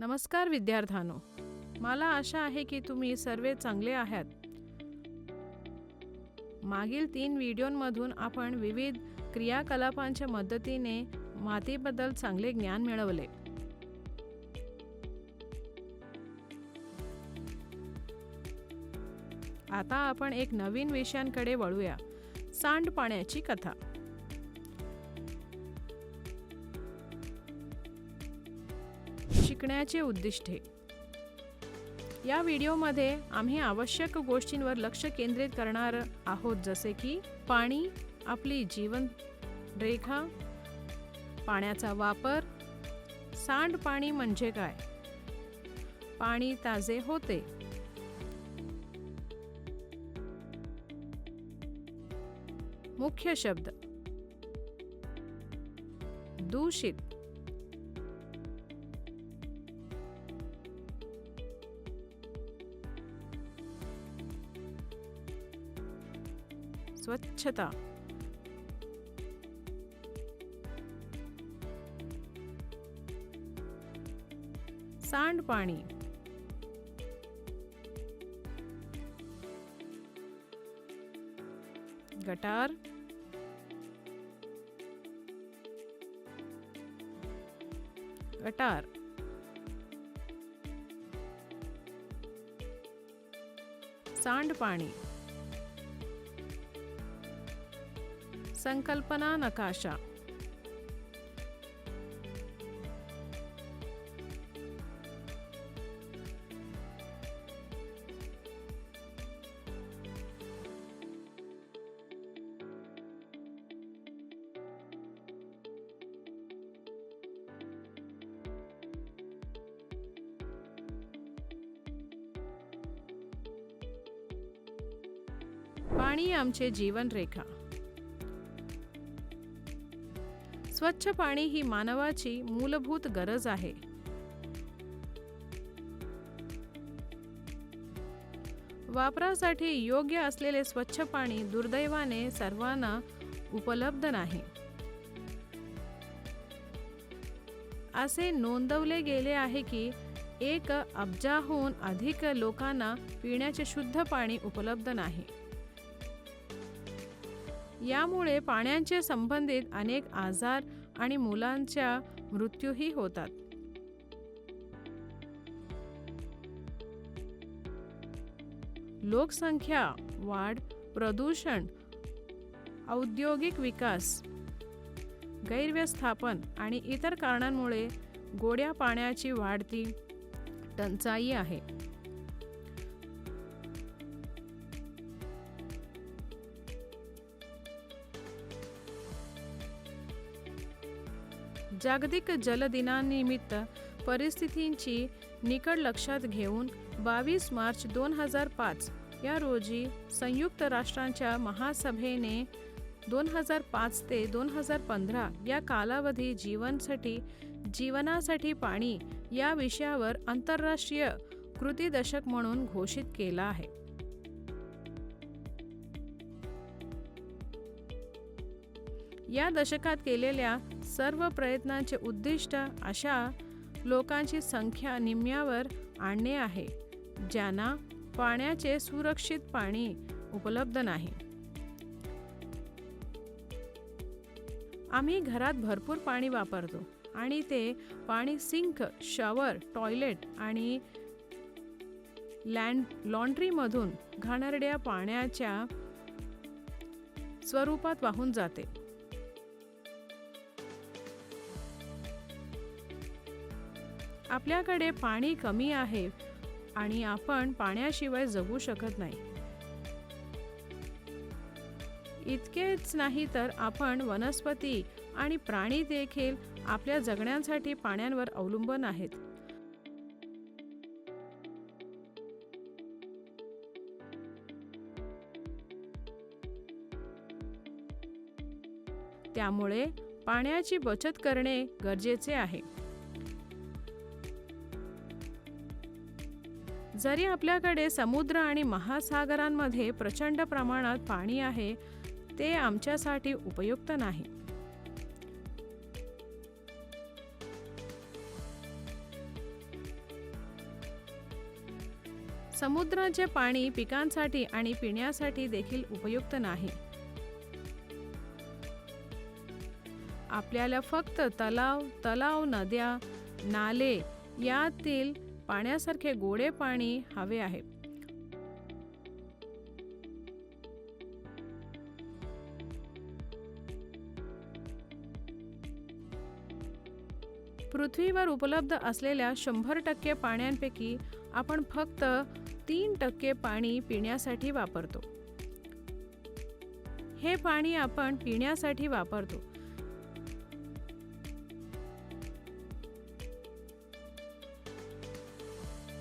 नमस्कार विद्यार्थ्यांनो, मला आशा आहे की तुम्ही सर्व चांगले आहात. मागील 3 व्हिडिओंमधून आपण विविध क्रियाकलापांच्या मदतीने मातीबद्दल चांगले ज्ञान मिळवले. आता आपण एक नवीन विषयाकडे वळूया, सांडपाण्याची कथा. शिकण्याचे उद्दिष्टे. या व्हिडिओमध्ये आम्ही आवश्यक गोष्टींवर लक्ष केंद्रित करणार आहोत, जसे की पाणी, आपली जीवन रेखा, पाण्याचा वापर, सांडपाणी म्हणजे काय, पाणी ताजे होते, मुख्य शब्द, दूषित, स्वच्छता, सांडपाणी, गटार, गटार, सांडपाणी, संकल्पना नकाशा, पाणी आमचे जीवन रेखा. स्वच्छ पाणी ही मानवाची मूलभूत गरज आहे. वापरासाठी योग्य असलेले स्वच्छ पाणी दुर्दैवाने सर्वांना उपलब्ध नाही. असे नोंदवले गेले आहे की 1 अब्जाहून अधिक लोकांना पिण्याचे शुद्ध पाणी उपलब्ध नाही. यामुळे पाण्याचे संबंधित अनेक आजार आणि मुलांच्या मृत्यूही होतात. लोकसंख्या वाढ, प्रदूषण, औद्योगिक विकास, गैरव्यवस्थापन आणि इतर कारणांमुळे गोड्या पाण्याची वाढती टंचाई आहे. जागतिक जल दिनानिमित्त परिस्थितींची निकड लक्षात घेऊन 22 मार्च 2005 या रोजी संयुक्त राष्ट्रांच्या महासभेने 2005 ते 2015 या कालावधी जीवनासाठी पाणी या विषयावर आंतरराष्ट्रीय कृती दशक म्हणून घोषित केला आहे. या दशकात केलेल्या सर्व प्रयत्नांचे उद्दिष्ट अशा लोकांची संख्या निम्म्यावर आणणे आहे ज्यांना पाण्याचे सुरक्षित पाणी उपलब्ध नाही. आम्ही घरात भरपूर पाणी वापरतो आणि ते पाणी सिंक, शॉवर, टॉयलेट आणि लॉन्ड्रीमधून घाणेरड्या पाण्याच्या स्वरूपात वाहून जाते. आपल्याकडे पाणी कमी आहे आणि आपण पाण्याशिवाय जगू शकत नाही. इतकेच नाही तर आपण वनस्पती आणि प्राणी देखील आपल्या जगण्यासाठी पाण्यावर अवलंबून आहेत. त्यामुळे पाण्याची बचत करणे गरजेचे आहे. जरी आपल्याकडे समुद्र आणि महासागरांमध्ये प्रचंड प्रमाणात पाणी आहे, ते आमच्यासाठी उपयुक्त नाही. समुद्राचे पाणी पिकांसाठी आणि पिण्यासाठी देखील उपयुक्त नाही. आपल्याला फक्त तलाव, नद्या, नाले यातील पाण्यासारखे गोडे पाणी हवे आहे. पृथ्वीवर उपलब्ध असलेल्या 100% पाण्यांपैकी आपण फक्त 3% पाणी पिण्यासाठी वापरतो. हे पाणी आपण पिण्यासाठी वापरतो.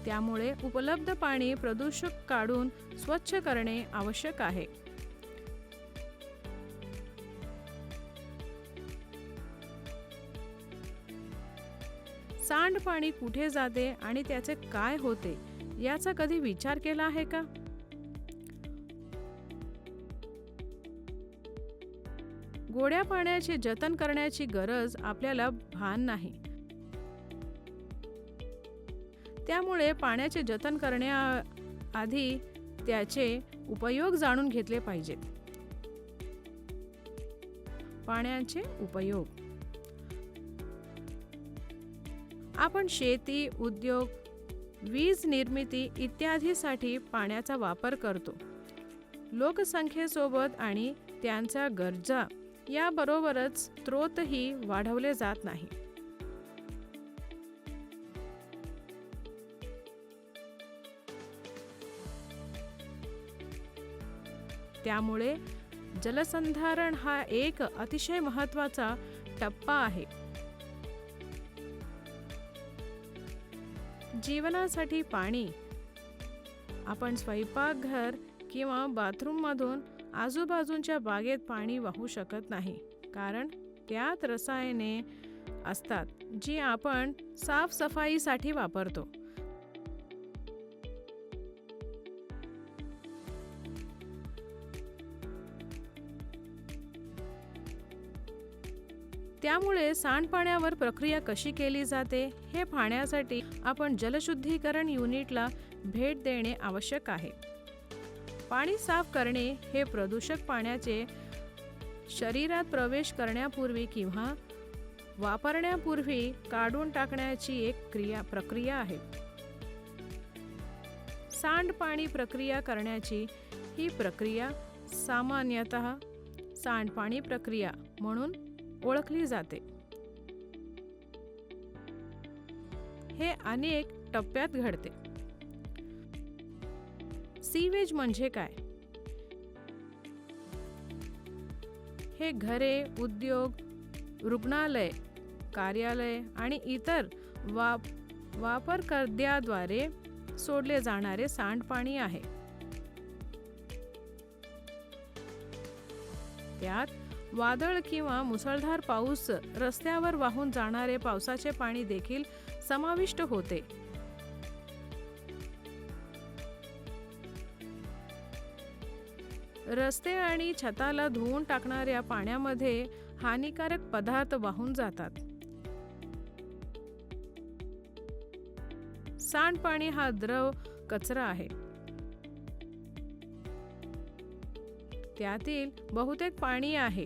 त्यामुळे उपलब्ध पाणी प्रदूषक काढून स्वच्छ करणे आवश्यक आहे. सांडपाणी कुठे जाते आणि त्याचे काय होते याचा कधी विचार केला आहे का? गोड्या पाण्याचे जतन करण्याची गरज आपल्याला भान नाही. त्यामुळे पाण्याचे जतन करण्याआधी त्याचे उपयोग जाणून घेतले पाहिजेत. पाण्याचे उपयोग. आपण शेती, उद्योग, वीज निर्मिती इत्यादीसाठी पाण्याचा वापर करतो. लोकसंख्येसोबत आणि त्यांच्या गरजा याबरोबरच स्रोतही वाढवले जात नाही. त्यामुळे जलसंधारण हा एक अतिशय महत्त्वाचा टप्पा आहे. जीवनासाठी पाणी. आपण स्वयंपाकघर किंवा बाथरूममधून आजूबाजूच्या बागेत पाणी वाहू शकत नाही, कारण त्यात रसायने असतात जी आपण साफसफाईसाठी वापरतो. त्यामुळे सांडपाण्यावर प्रक्रिया कशी केली जाते हे पाहण्यासाठी आपण जलशुद्धीकरण युनिटला भेट देणे आवश्यक आहे. पाणी साफ करणे हे प्रदूषक पाण्याचे शरीरात प्रवेश करण्यापूर्वी किंवा वापरण्यापूर्वी काढून टाकण्याची एक प्रक्रिया आहे. सांडपाणी प्रक्रिया करण्याची ही प्रक्रिया सामान्यतः सांडपाणी प्रक्रिया म्हणून ओळखली जाते. हे अनेक टप्प्यात घडते. सीवेज म्हणजे काय? हे घरे, उद्योग, रुग्णालय, कार्यालय आणि इतर वापरकर्त्याद्वारे सोडले जाणारे सांडपाणी आहे. त्यात वादळ किंवा मुसळधार पाऊस, रस्त्यावर वाहून जाणारे पावसाचे पाणी देखील समाविष्ट होते. रस्ते आणि छताला धुवून टाकणाऱ्या पाण्यामध्ये हानिकारक पदार्थ वाहून जातात. सांडपाणी हा द्रव कचरा आहे. त्यातील बहुतेक पाणी आहे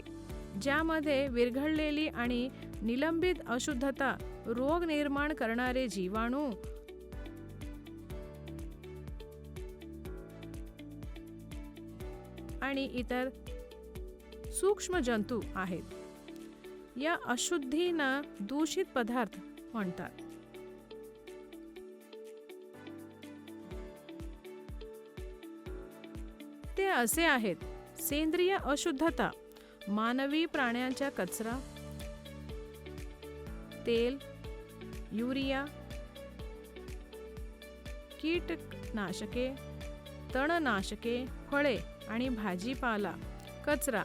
ज्यामध्ये विरघळलेली आणि निलंबित अशुद्धता, रोग निर्माण करणारे जीवाणू आणि इतर सूक्ष्म जंतू आहेत. या अशुद्धींना दूषित पदार्थ म्हणतात. ते असे आहेत: सेंद्रिय अशुद्धता, मानवी प्राण्यांचा कचरा, तेल, युरिया, कीटकनाशके, तणनाशके, फळे आणि भाजीपाला कचरा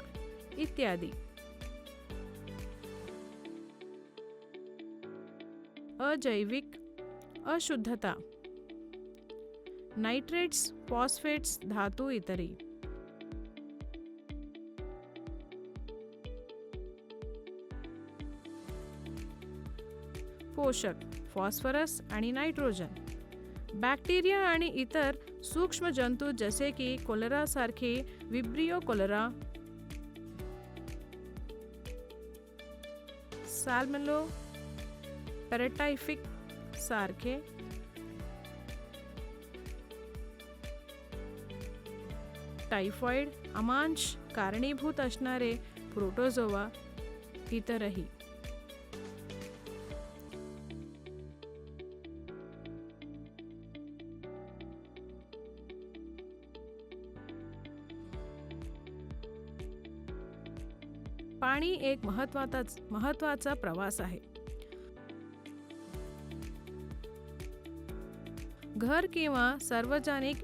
इत्यादी. अजैविक अशुद्धता, नायट्रेट्स, फॉस्फेट्स, धातू इत्यादी. पोषक, फॉस्फरस आणि नायट्रोजन, बॅक्टेरिया आणि इतर सूक्ष्म जंतू जसे की कोलेरा सारखे विब्रियो कोलेरा, सॅल्मोनेला पेराटाइफिक सारखे, टायफॉइड आमांश कारणीभूत असणारे प्रोटोझोआ इतरही. पाणी एक महत्त्वाचा प्रवास आहे. घर किंवा सार्वजनिक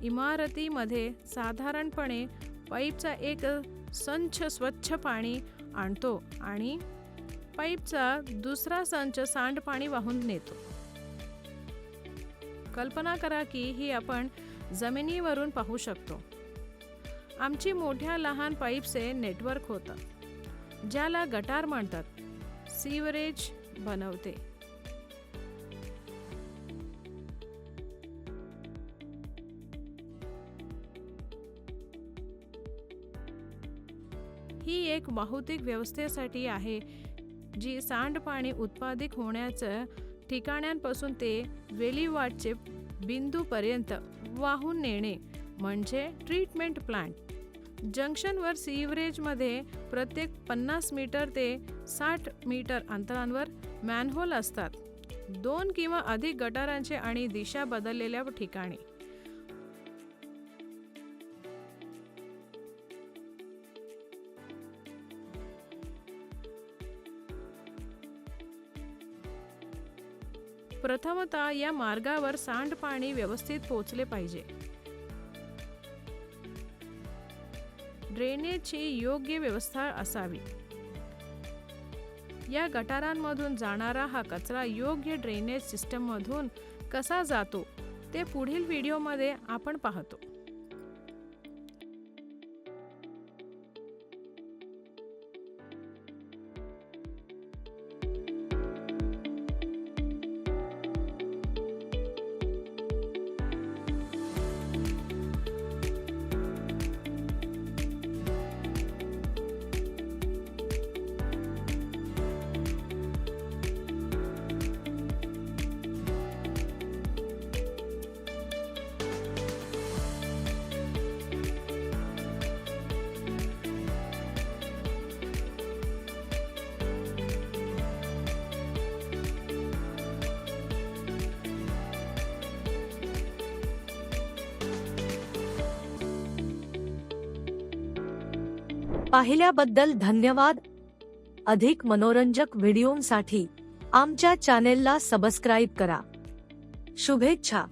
इमारतीमध्ये साधारणपणे पाईपचा एक संच स्वच्छ पाणी आणतो आणि पाईपचा दुसरा संच सांडपाणी वाहून नेतो. कल्पना करा की ही आपण जमिनीवरून पाहू शकतो. आमची मोठ्या लहान पाईपचे नेटवर्क होतं, ज्याला गटार म्हणतात, सीवरेज बनवते. ही एक वाहतूक व्यवस्थेसाठी आहे जी सांडपाणी उत्पादित होण्याच्या ठिकाणांपासून ते विल्हेवाटचे बिंदूपर्यंत वाहून नेणे म्हणजे ट्रीटमेंट प्लांट. जंक्शनवर सीवरेजमध्ये प्रत्येक 50 मीटर ते 60 मीटर अंतरावर मॅनहोल असतात, 2 किंवा अधिक गटारांचे आणि दिशा बदललेल्या ठिकाणी. प्रथमतः या मार्गावर सांडपाणी व्यवस्थित पोहोचले पाहिजे. ड्रेनेजची योग्य व्यवस्था असावी. या गटारांमधून जाणारा हा कचरा योग्य ड्रेनेज सिस्टममधून कसा जातो ते पुढील व्हिडिओमध्ये आपण पाहतो. पाहिल्याबद्दल धन्यवाद. अधिक मनोरंजक व्हिडिओंसाठी आमच्या चॅनेलला सबस्क्राईब करा. शुभेच्छा.